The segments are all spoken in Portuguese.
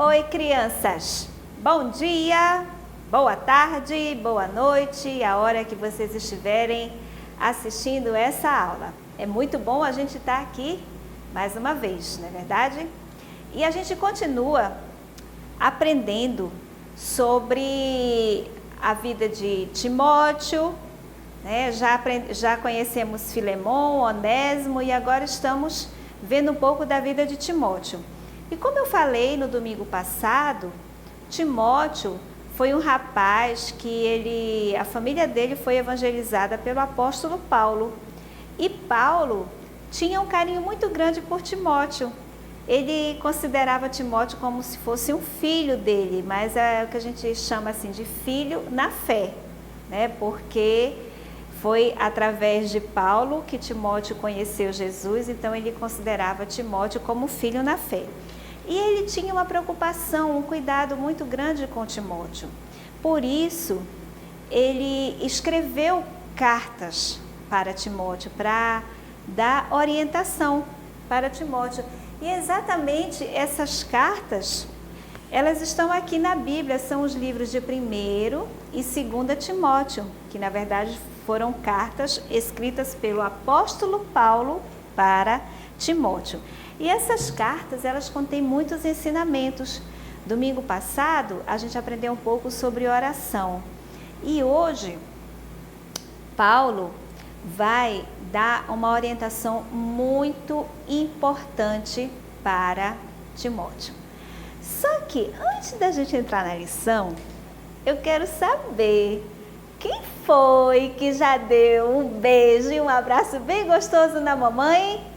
Oi, crianças! Bom dia, boa tarde, boa noite, a hora que vocês estiverem assistindo essa aula. É muito bom a gente estar aqui mais uma vez, não é verdade? E a gente continua aprendendo sobre a vida de Timóteo, né? Já conhecemos Filemon, Onésimo e agora estamos vendo um pouco da vida de Timóteo. E como eu falei no domingo passado, Timóteo foi um rapaz que a família dele foi evangelizada pelo apóstolo Paulo. E Paulo tinha um carinho muito grande por Timóteo. Ele considerava Timóteo como se fosse um filho dele, mas é o que a gente chama assim de filho na fé, né? Porque foi através de Paulo que Timóteo conheceu Jesus, então ele considerava Timóteo como filho na fé. E ele tinha uma preocupação, um cuidado muito grande com Timóteo. Por isso, ele escreveu cartas para Timóteo, para dar orientação para Timóteo. E exatamente essas cartas, elas estão aqui na Bíblia, são os livros de 1º e 2º Timóteo, que na verdade foram cartas escritas pelo apóstolo Paulo para Timóteo. E essas cartas, elas contêm muitos ensinamentos. Domingo passado, a gente aprendeu um pouco sobre oração. E hoje, Paulo vai dar uma orientação muito importante para Timóteo. Só que, antes da gente entrar na lição, eu quero saber quem foi que já deu um beijo e um abraço bem gostoso na mamãe?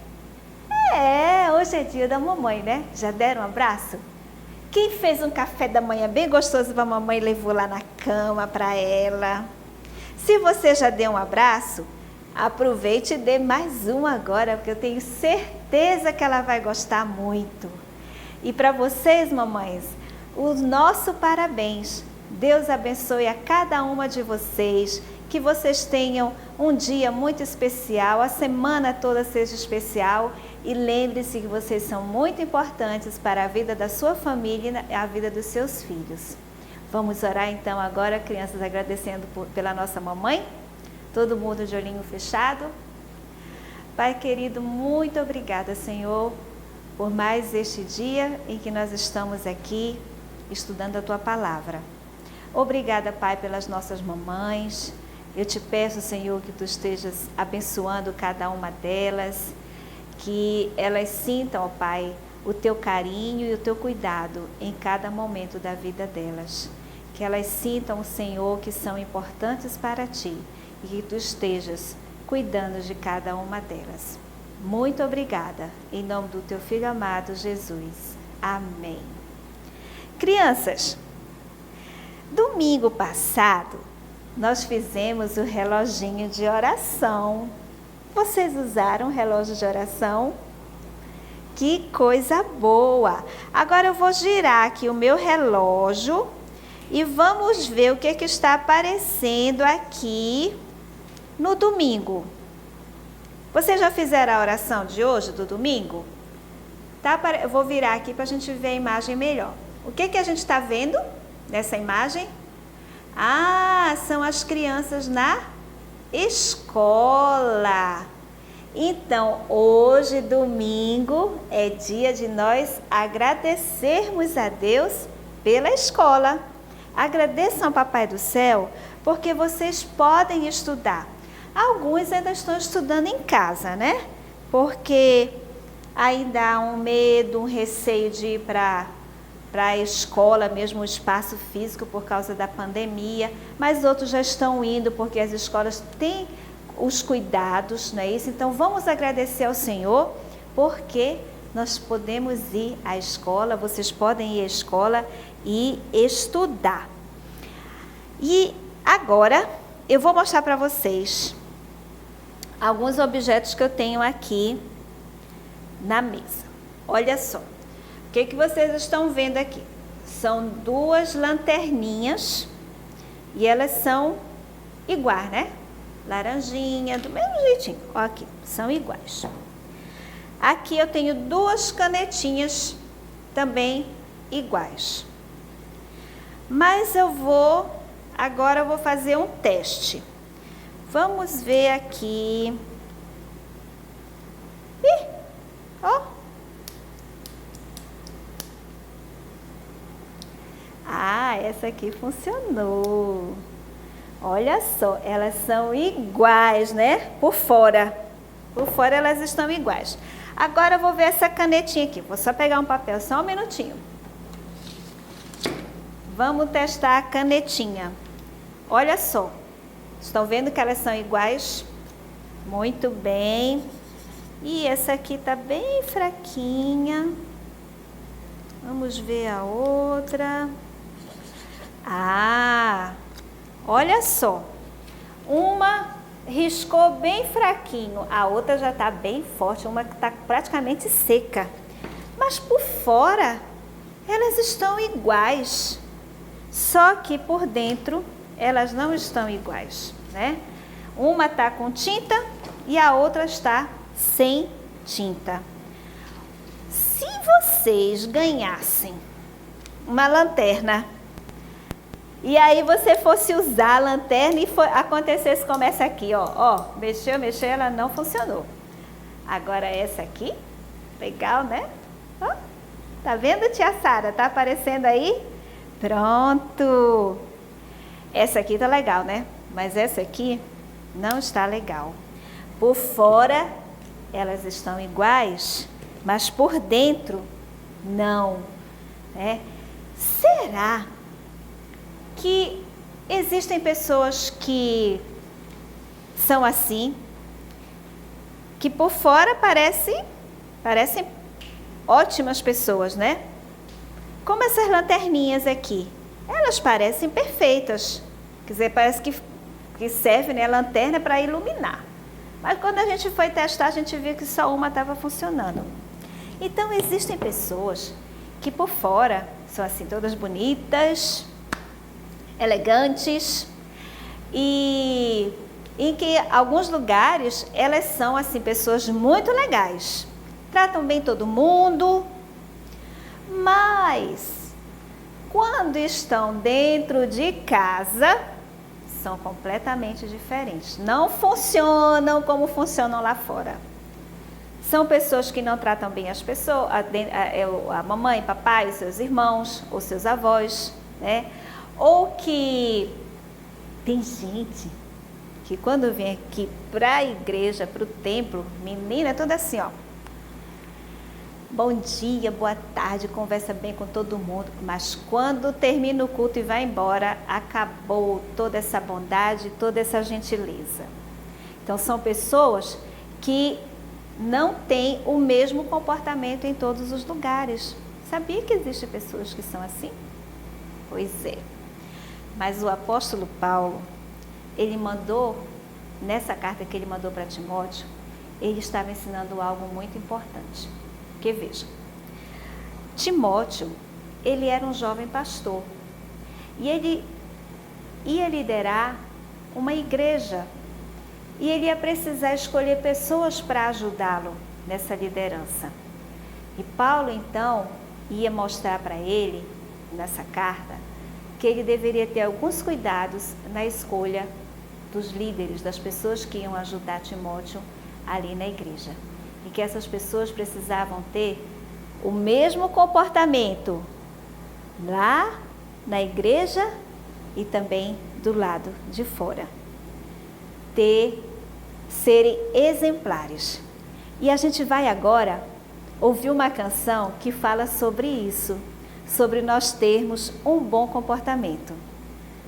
Hoje é dia da mamãe, né? Já deram um abraço? Quem fez um café da manhã bem gostoso para a mamãe e levou lá na cama para ela? Se você já deu um abraço, aproveite e dê mais um agora, porque eu tenho certeza que ela vai gostar muito. E para vocês, mamães, o nosso parabéns. Deus abençoe a cada uma de vocês, que vocês tenham um dia muito especial, a semana toda seja especial e lembre-se que vocês são muito importantes para a vida da sua família e a vida dos seus filhos. Vamos orar então agora, crianças, agradecendo pela nossa mamãe, todo mundo de olhinho fechado. Pai querido, muito obrigada, Senhor, por mais este dia em que nós estamos aqui estudando a Tua Palavra. Obrigada, Pai, pelas nossas mamães. Eu te peço, Senhor, que Tu estejas abençoando cada uma delas, que elas sintam, ó Pai, o Teu carinho e o Teu cuidado em cada momento da vida delas. Que elas sintam, Senhor, que são importantes para Ti e que Tu estejas cuidando de cada uma delas. Muito obrigada, em nome do Teu Filho amado, Jesus. Amém. Crianças, domingo passado, nós fizemos o reloginho de oração. Vocês usaram o relógio de oração? Que coisa boa! Agora eu vou girar aqui o meu relógio e vamos ver o que está aparecendo aqui no domingo. Vocês já fizeram a oração de hoje, do domingo? Eu vou virar aqui para a gente ver a imagem melhor. O que a gente está vendo nessa imagem? Ah, são as crianças na escola. Então, hoje, domingo, é dia de nós agradecermos a Deus pela escola. Agradeçam ao Papai do Céu, porque vocês podem estudar. Alguns ainda estão estudando em casa, né? Porque ainda há um medo, um receio de ir para a escola, mesmo o espaço físico por causa da pandemia, mas outros já estão indo porque as escolas têm os cuidados, não é isso? Então vamos agradecer ao Senhor porque nós podemos ir à escola, vocês podem ir à escola e estudar. E agora eu vou mostrar para vocês alguns objetos que eu tenho aqui na mesa. Olha só. O que vocês estão vendo aqui? São duas lanterninhas e elas são iguais, né? Laranjinha, do mesmo jeitinho. Ó, aqui, são iguais. Aqui eu tenho duas canetinhas também iguais. Mas agora eu vou fazer um teste. Vamos ver aqui. Ih, ó. Ah, essa aqui funcionou. Olha só, elas são iguais, né? Por fora. Por fora elas estão iguais. Agora eu vou ver essa canetinha aqui. Vou só pegar um papel, só um minutinho. Vamos testar a canetinha. Olha só. Estão vendo que elas são iguais? Muito bem. E essa aqui tá bem fraquinha. Vamos ver a outra. Ah, olha só. Uma riscou bem fraquinho, a outra já tá bem forte, uma que tá praticamente seca. Mas por fora, elas estão iguais. Só que por dentro, elas não estão iguais, né? Uma tá com tinta e a outra está sem tinta. Se vocês ganhassem uma lanterna e aí você fosse usar a lanterna e acontecesse como essa aqui, ó, mexeu, ela não funcionou. Agora essa aqui, legal, né? Ó, tá vendo, tia Sara? Tá aparecendo aí? Pronto! Essa aqui tá legal, né? Mas essa aqui não está legal. Por fora, elas estão iguais, mas por dentro, não. Né? Será que existem pessoas que são assim, que por fora parecem ótimas pessoas, né? Como essas lanterninhas aqui, elas parecem perfeitas. Quer dizer, parece que serve, né, a lanterna para iluminar. Mas quando a gente foi testar, a gente viu que só uma estava funcionando. Então, existem pessoas que por fora são assim, todas bonitas, elegantes, e em que alguns lugares elas são assim, pessoas muito legais. Tratam bem todo mundo, mas quando estão dentro de casa, são completamente diferentes. Não funcionam como funcionam lá fora. São pessoas que não tratam bem as pessoas, a mamãe, papai, seus irmãos, ou seus avós, né? Ou que tem gente que quando vem aqui para a igreja, para o templo, menina, é toda assim, ó. Bom dia, boa tarde, conversa bem com todo mundo, mas quando termina o culto e vai embora, acabou toda essa bondade, toda essa gentileza. Então, são pessoas que não têm o mesmo comportamento em todos os lugares. Sabia que existem pessoas que são assim? Pois é. Mas o apóstolo Paulo, ele mandou, nessa carta que ele mandou para Timóteo, ele estava ensinando algo muito importante. Porque veja, Timóteo, ele era um jovem pastor e ele ia liderar uma igreja e ele ia precisar escolher pessoas para ajudá-lo nessa liderança. E Paulo, então, ia mostrar para ele, nessa carta, que ele deveria ter alguns cuidados na escolha dos líderes, das pessoas que iam ajudar Timóteo ali na igreja. E que essas pessoas precisavam ter o mesmo comportamento lá na igreja e também do lado de fora. Serem exemplares. E a gente vai agora ouvir uma canção que fala sobre isso, sobre nós termos um bom comportamento.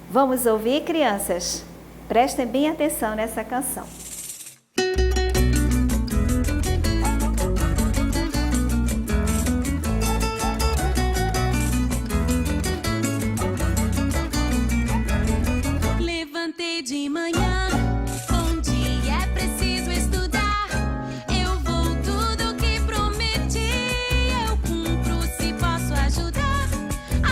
Vamos ouvir, crianças? Prestem bem atenção nessa canção. De manhã, bom dia, é preciso estudar. Eu vou tudo que prometi, eu cumpro se posso ajudar.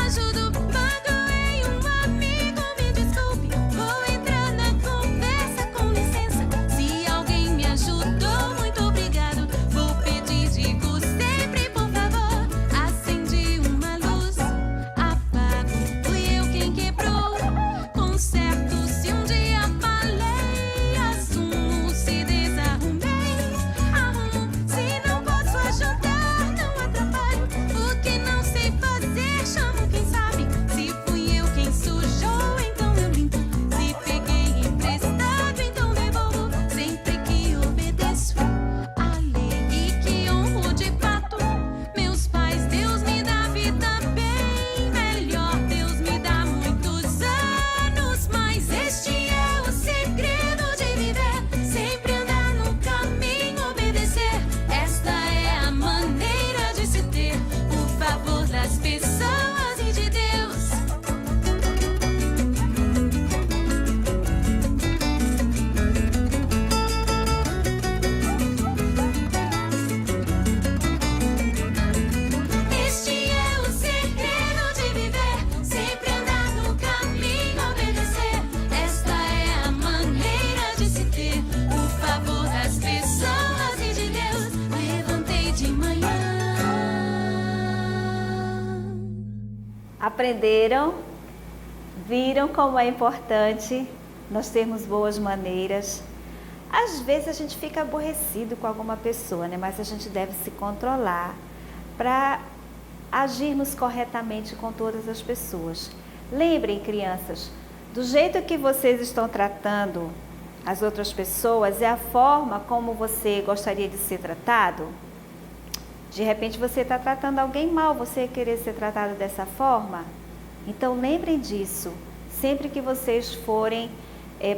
Ajudo, magoei um amigo, me desculpe. Vou entrar na conversa, com licença. Se alguém me ajudou, muito obrigado. Vou pedir, digo sempre, por favor. Acendi uma luz, Aprenderam? Viram como é importante nós termos boas maneiras? Às vezes a gente fica aborrecido com alguma pessoa, né? Mas a gente deve se controlar para agirmos corretamente com todas as pessoas. Lembrem, crianças, do jeito que vocês estão tratando as outras pessoas é a forma como você gostaria de ser tratado? De repente você está tratando alguém mal, você ia querer ser tratado dessa forma? Então lembrem disso, sempre que vocês forem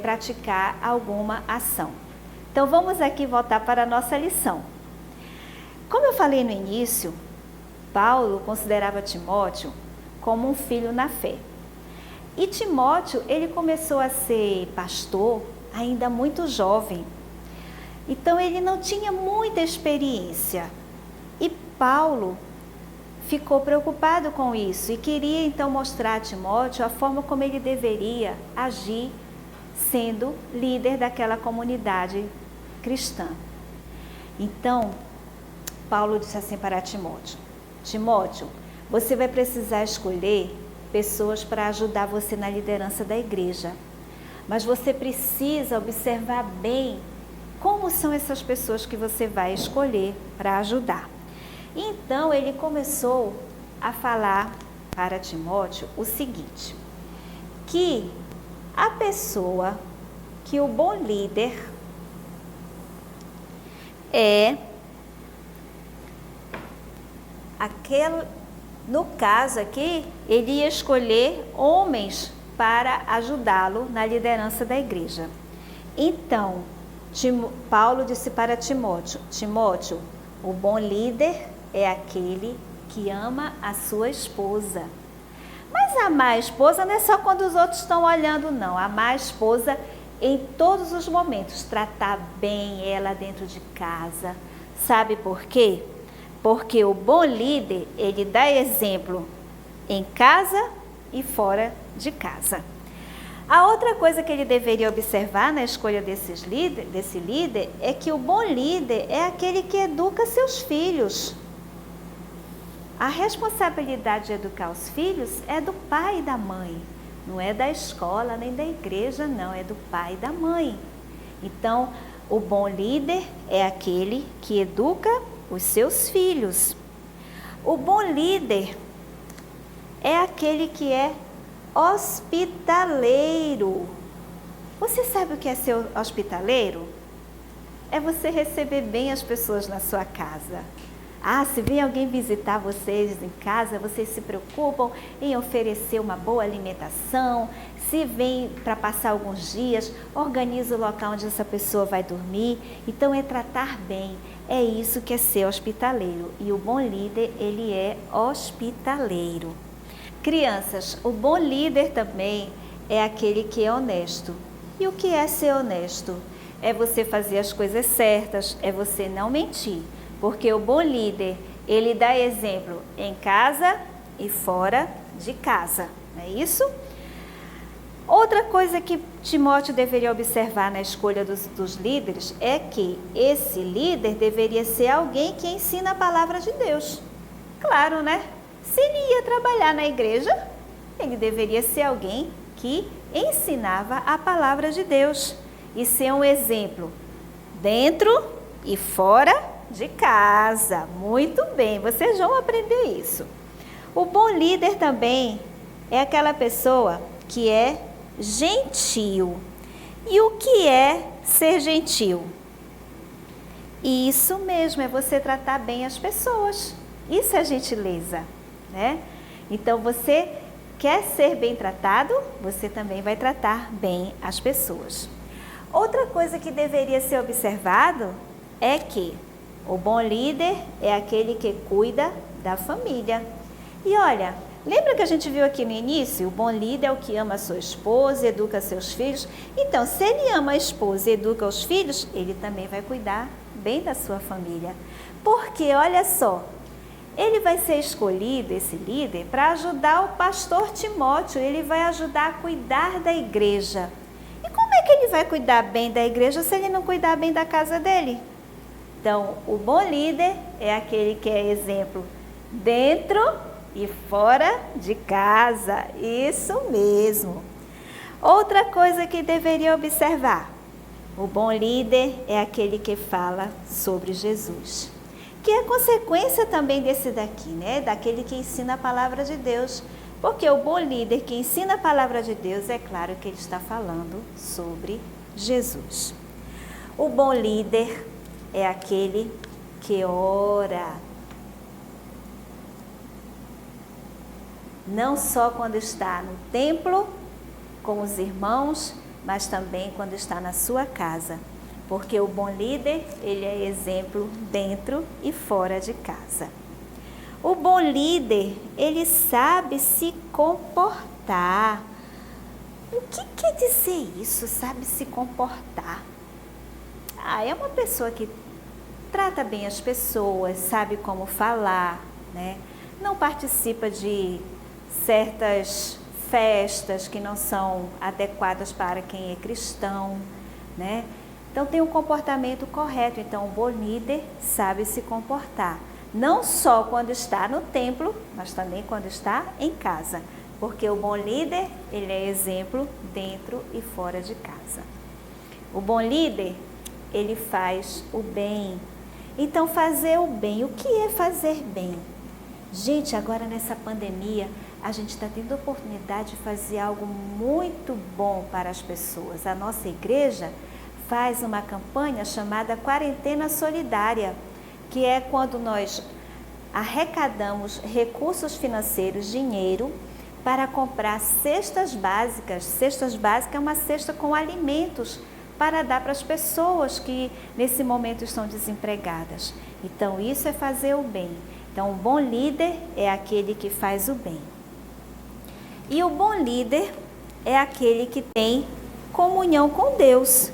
praticar alguma ação. Então vamos aqui voltar para a nossa lição. Como eu falei no início, Paulo considerava Timóteo como um filho na fé. E Timóteo, ele começou a ser pastor ainda muito jovem. Então ele não tinha muita experiência. E Paulo ficou preocupado com isso e queria então mostrar a Timóteo a forma como ele deveria agir sendo líder daquela comunidade cristã. Então, Paulo disse assim para Timóteo: Timóteo, você vai precisar escolher pessoas para ajudar você na liderança da igreja. Mas você precisa observar bem como são essas pessoas que você vai escolher para ajudar. Então, ele começou a falar para Timóteo o seguinte, que a pessoa, que o bom líder é aquele, no caso aqui, ele ia escolher homens para ajudá-lo na liderança da igreja. Então, Paulo disse para Timóteo, Timóteo, o bom líder é aquele que ama a sua esposa. Mas amar a esposa não é só quando os outros estão olhando, não. Amar a esposa em todos os momentos. Tratar bem ela dentro de casa. Sabe por quê? Porque o bom líder, ele dá exemplo em casa e fora de casa. A outra coisa que ele deveria observar na escolha desse líder é que o bom líder é aquele que educa seus filhos. A responsabilidade de educar os filhos é do pai e da mãe, não é da escola nem da igreja, não, é do pai e da mãe. Então, o bom líder é aquele que educa os seus filhos. O bom líder é aquele que é hospitaleiro. Você sabe o que é ser hospitaleiro? É você receber bem as pessoas na sua casa. Se vem alguém visitar vocês em casa, vocês se preocupam em oferecer uma boa alimentação. Se vem para passar alguns dias, organiza o local onde essa pessoa vai dormir. Então é tratar bem. É isso que é ser hospitaleiro. E o bom líder, ele é hospitaleiro. Crianças, o bom líder também é aquele que é honesto. E o que é ser honesto? É você fazer as coisas certas, é você não mentir. Porque o bom líder, ele dá exemplo em casa e fora de casa, não é isso? Outra coisa que Timóteo deveria observar na escolha dos líderes é que esse líder deveria ser alguém que ensina a palavra de Deus. Claro, né? Se ele ia trabalhar na igreja, ele deveria ser alguém que ensinava a palavra de Deus e ser um exemplo dentro e fora de casa. Muito bem, vocês vão aprender isso. O bom líder também é aquela pessoa que é gentil. E o que é ser gentil? Isso mesmo, é você tratar bem as pessoas. Isso é gentileza, né? Então, você quer ser bem tratado, você também vai tratar bem as pessoas. Outra coisa que deveria ser observado é que o bom líder é aquele que cuida da família. E olha, lembra que a gente viu aqui no início? O bom líder é o que ama a sua esposa, educa seus filhos. Então, se ele ama a esposa e educa os filhos, ele também vai cuidar bem da sua família. Porque, olha só, ele vai ser escolhido, esse líder, para ajudar o pastor Timóteo. Ele vai ajudar a cuidar da igreja. E como é que ele vai cuidar bem da igreja se ele não cuidar bem da casa dele? Então, o bom líder é aquele que é exemplo dentro e fora de casa. Isso mesmo. Outra coisa que deveria observar: o bom líder é aquele que fala sobre Jesus, que é consequência também desse daqui, né? Daquele que ensina a palavra de Deus. Porque o bom líder que ensina a palavra de Deus, é claro que ele está falando sobre Jesus. O bom líder é aquele que ora. Não só quando está no templo com os irmãos, mas também quando está na sua casa. Porque o bom líder, ele é exemplo dentro e fora de casa. O bom líder, ele sabe se comportar. O que quer dizer isso, sabe se comportar? É uma pessoa que trata bem as pessoas, sabe como falar, né? Não participa de certas festas que não são adequadas para quem é cristão, né? Então tem um comportamento correto. Então o bom líder sabe se comportar. Não só quando está no templo, mas também quando está em casa. Porque o bom líder, ele é exemplo dentro e fora de casa. O bom líder, ele faz o bem. Então, fazer o bem. O que é fazer bem? Gente, agora nessa pandemia, a gente está tendo a oportunidade de fazer algo muito bom para as pessoas. A nossa igreja faz uma campanha chamada Quarentena Solidária, que é quando nós arrecadamos recursos financeiros, dinheiro, para comprar cestas básicas. Cestas básicas é uma cesta com alimentos para dar para as pessoas que nesse momento estão desempregadas. Então isso é fazer o bem. Então um bom líder é aquele que faz o bem. E o bom líder é aquele que tem comunhão com Deus.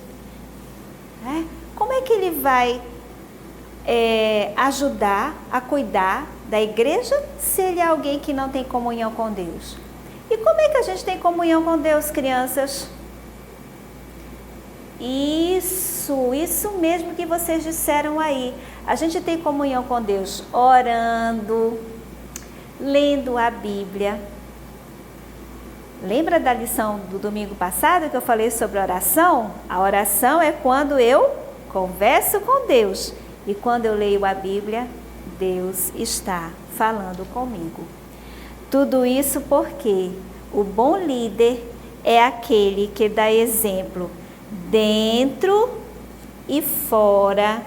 Como é que ele vai ajudar a cuidar da igreja se ele é alguém que não tem comunhão com Deus? E como é que a gente tem comunhão com Deus, crianças? Isso mesmo que vocês disseram aí. A gente tem comunhão com Deus orando, lendo a Bíblia. Lembra da lição do domingo passado que eu falei sobre oração? A oração é quando eu converso com Deus. E quando eu leio a Bíblia, Deus está falando comigo. Tudo isso porque o bom líder é aquele que dá exemplo dentro e fora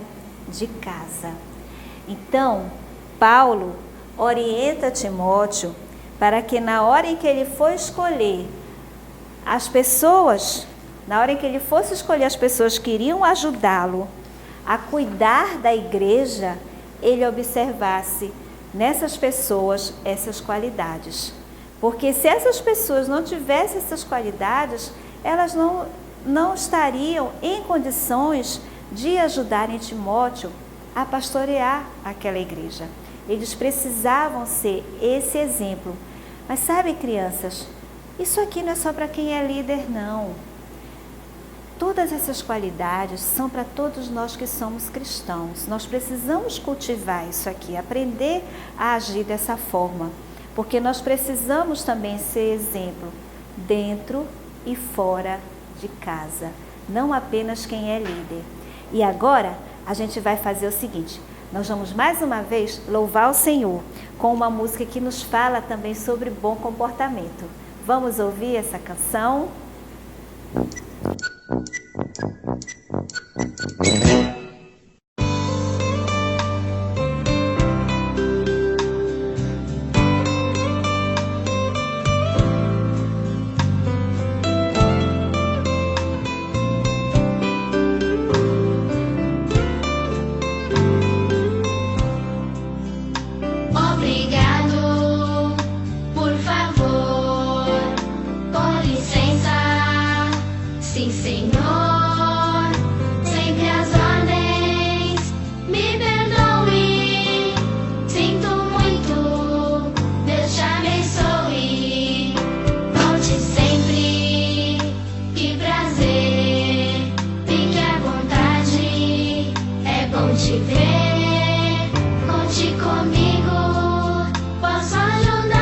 de casa. Então, Paulo orienta Timóteo para que na hora em que ele for escolher as pessoas, na hora em que ele fosse escolher as pessoas que iriam ajudá-lo a cuidar da igreja, ele observasse nessas pessoas essas qualidades. Porque se essas pessoas não tivessem essas qualidades, elas não estariam em condições de ajudarem Timóteo a pastorear aquela igreja. Eles precisavam ser esse exemplo. Mas sabe, crianças, isso aqui não é só para quem é líder, não. Todas essas qualidades são para todos nós que somos cristãos. Nós precisamos cultivar isso aqui, aprender a agir dessa forma, porque nós precisamos também ser exemplo dentro e fora de casa, não apenas quem é líder. E agora a gente vai fazer o seguinte: nós vamos mais uma vez louvar o Senhor com uma música que nos fala também sobre bom comportamento. Vamos ouvir essa canção? Obrigado, por favor, com licença, sim senhor, sempre as ordens, me perdoe, sinto muito, Deus te abençoe, volte sempre, que prazer, fique à vontade, é bom te ver, conte comigo. Posso ajudar?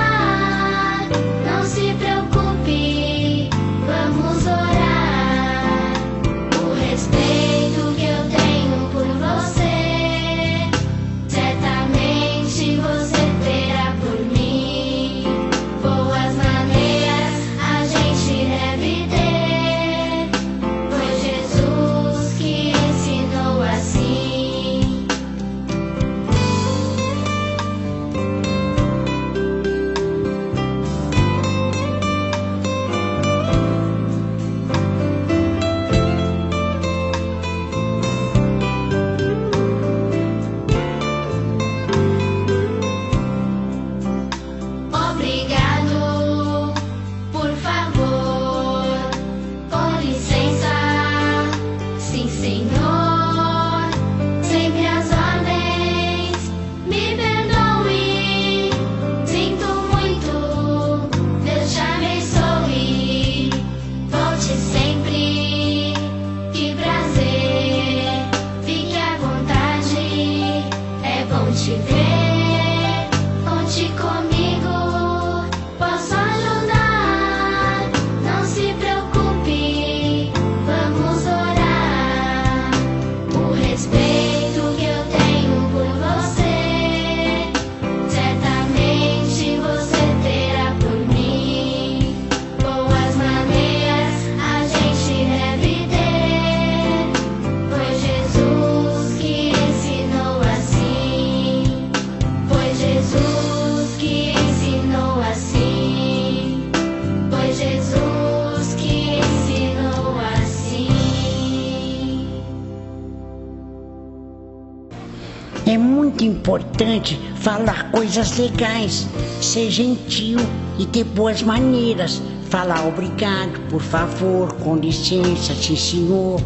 muito importante falar coisas legais, ser gentil e ter boas maneiras. Falar obrigado, por favor, com licença, sim senhor,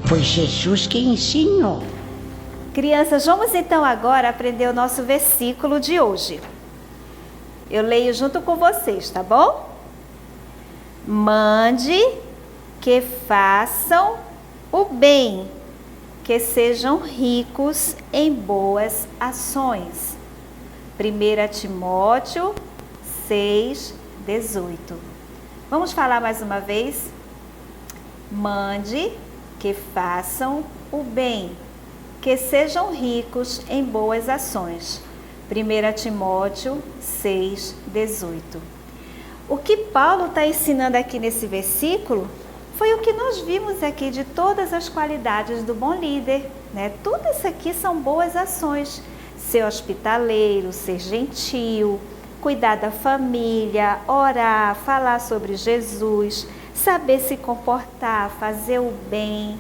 foi Jesus quem ensinou. Crianças, vamos então agora aprender o nosso versículo de hoje. Eu leio junto com vocês, tá bom? Mande que façam o bem, que sejam ricos em boas ações. 1 Timóteo 6:18. Vamos falar mais uma vez? Mande que façam o bem, que sejam ricos em boas ações. 1 Timóteo 6:18. O que Paulo está ensinando aqui nesse versículo foi o que nós vimos aqui de todas as qualidades do bom líder, né? Tudo isso aqui são boas ações. Ser hospitaleiro, ser gentil, cuidar da família, orar, falar sobre Jesus, saber se comportar, fazer o bem,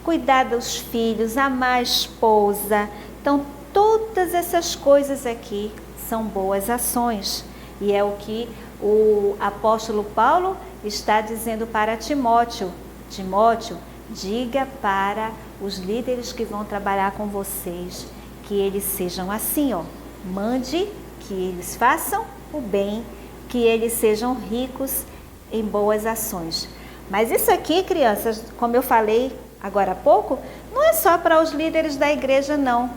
cuidar dos filhos, amar a esposa. Então, todas essas coisas aqui são boas ações. E é o que o apóstolo Paulo está dizendo para Timóteo. Timóteo, diga para os líderes que vão trabalhar com vocês que eles sejam assim, ó. Mande que eles façam o bem, que eles sejam ricos em boas ações. Mas isso aqui, crianças, como eu falei agora há pouco, não é só para os líderes da igreja, não.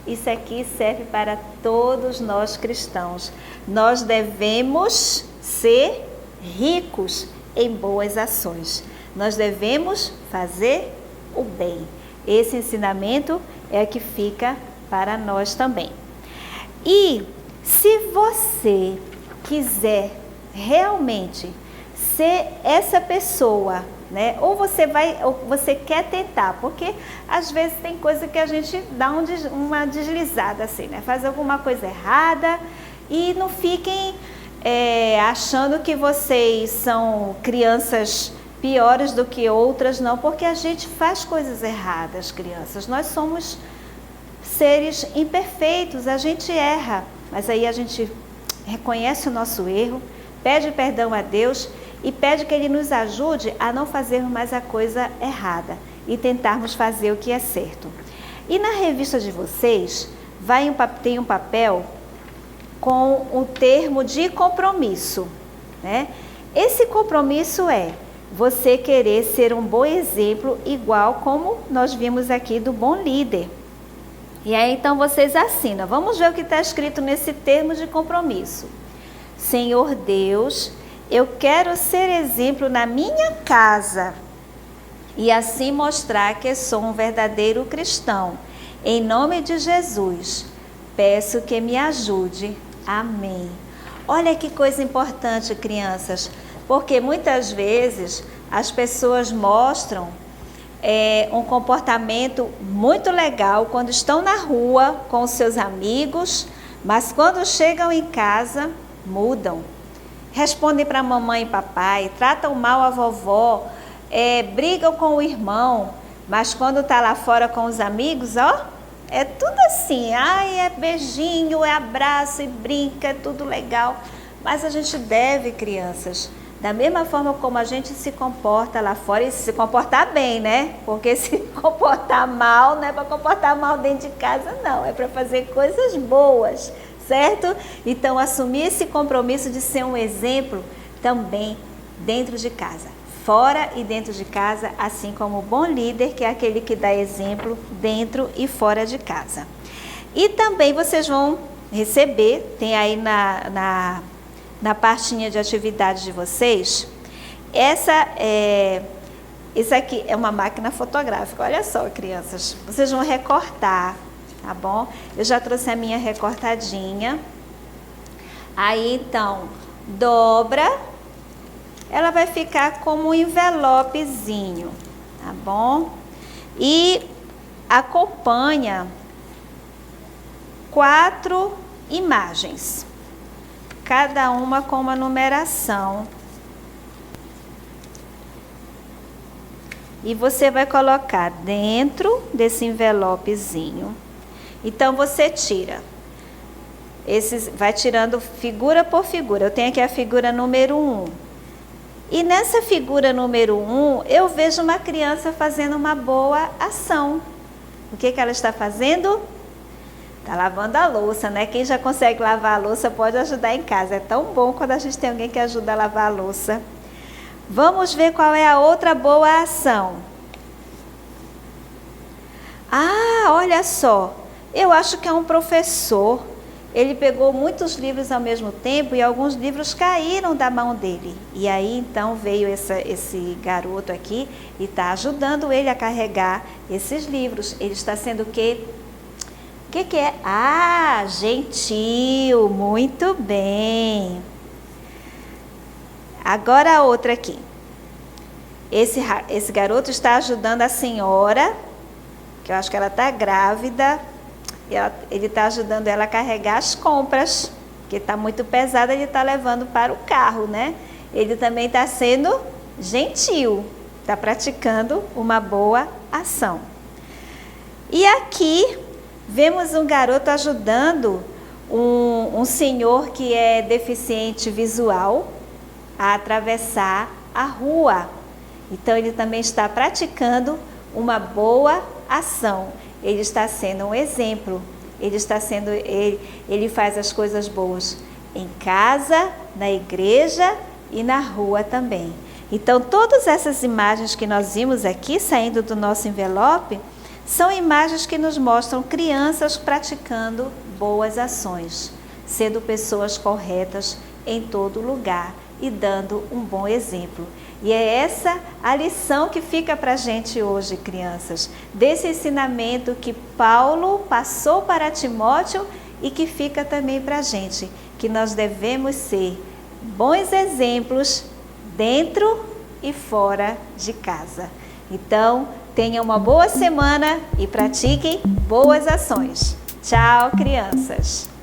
Isso aqui serve para todos nós cristãos. Nós devemos ser ricos em boas ações. Nós devemos fazer o bem. Esse ensinamento é que fica para nós também. E se você quiser realmente ser essa pessoa, né? Ou você quer tentar, porque às vezes tem coisa que a gente dá uma deslizada assim, né? Faz alguma coisa errada e não fiquem achando que vocês são crianças piores do que outras, não, porque a gente faz coisas erradas, crianças. Nós somos seres imperfeitos, a gente erra, mas aí a gente reconhece o nosso erro, pede perdão a Deus e pede que Ele nos ajude a não fazermos mais a coisa errada e tentarmos fazer o que é certo. E na revista de vocês tem um papel com o termo de compromisso, né? Esse compromisso é você querer ser um bom exemplo, igual como nós vimos aqui do bom líder. E aí então vocês assinam. Vamos ver o que está escrito nesse termo de compromisso. Senhor Deus, eu quero ser exemplo na minha casa e assim mostrar que sou um verdadeiro cristão. Em nome de Jesus, peço que me ajude. Amém. Olha que coisa importante, crianças, porque muitas vezes as pessoas mostram um comportamento muito legal quando estão na rua com os seus amigos, mas quando chegam em casa, mudam. Respondem para a mamãe e papai, tratam mal a vovó, brigam com o irmão, mas quando está lá fora com os amigos, ó, é tudo assim, é beijinho, é abraço e brinca, é tudo legal. Mas a gente deve, crianças, da mesma forma como a gente se comporta lá fora, e se comportar bem, né? Porque se comportar mal, não é para comportar mal dentro de casa, não. É para fazer coisas boas, certo? Então, assumir esse compromisso de ser um exemplo também dentro de casa. Fora e dentro de casa, assim como o bom líder, que é aquele que dá exemplo dentro e fora de casa. E também vocês vão receber, tem aí na pastinha de atividades de vocês, isso aqui é uma máquina fotográfica, olha só, crianças, vocês vão recortar, tá bom? Eu já trouxe a minha recortadinha, aí então, dobra, ela vai ficar como um envelopezinho, tá bom? E acompanha 4 imagens. Cada uma com uma numeração. E você vai colocar dentro desse envelopezinho. Então você tira. Vai tirando figura por figura. Eu tenho aqui a figura número 1. E nessa figura número 1, eu vejo uma criança fazendo uma boa ação. O que ela está fazendo? Está lavando a louça, né? Quem já consegue lavar a louça pode ajudar em casa. É tão bom quando a gente tem alguém que ajuda a lavar a louça. Vamos ver qual é a outra boa ação. Ah, olha só. Eu acho que é um professor. Ele pegou muitos livros ao mesmo tempo e alguns livros caíram da mão dele. E aí, então, veio esse garoto aqui e está ajudando ele a carregar esses livros. Ele está sendo o quê? O que é? Ah, gentil. Muito bem. Agora a outra aqui. Esse garoto está ajudando a senhora, que eu acho que ela está grávida. Ele está ajudando ela a carregar as compras, que está muito pesada, ele está levando para o carro, né? Ele também está sendo gentil, está praticando uma boa ação. E aqui vemos um garoto ajudando um senhor que é deficiente visual a atravessar a rua. Então ele também está praticando uma boa ação. Ele está sendo um exemplo. Ele faz as coisas boas em casa, na igreja e na rua também. Então todas essas imagens que nós vimos aqui saindo do nosso envelope são imagens que nos mostram crianças praticando boas ações, sendo pessoas corretas em todo lugar e dando um bom exemplo. E é essa a lição que fica para a gente hoje, crianças, desse ensinamento que Paulo passou para Timóteo e que fica também para a gente, que nós devemos ser bons exemplos dentro e fora de casa. Então, tenham uma boa semana e pratiquem boas ações. Tchau, crianças!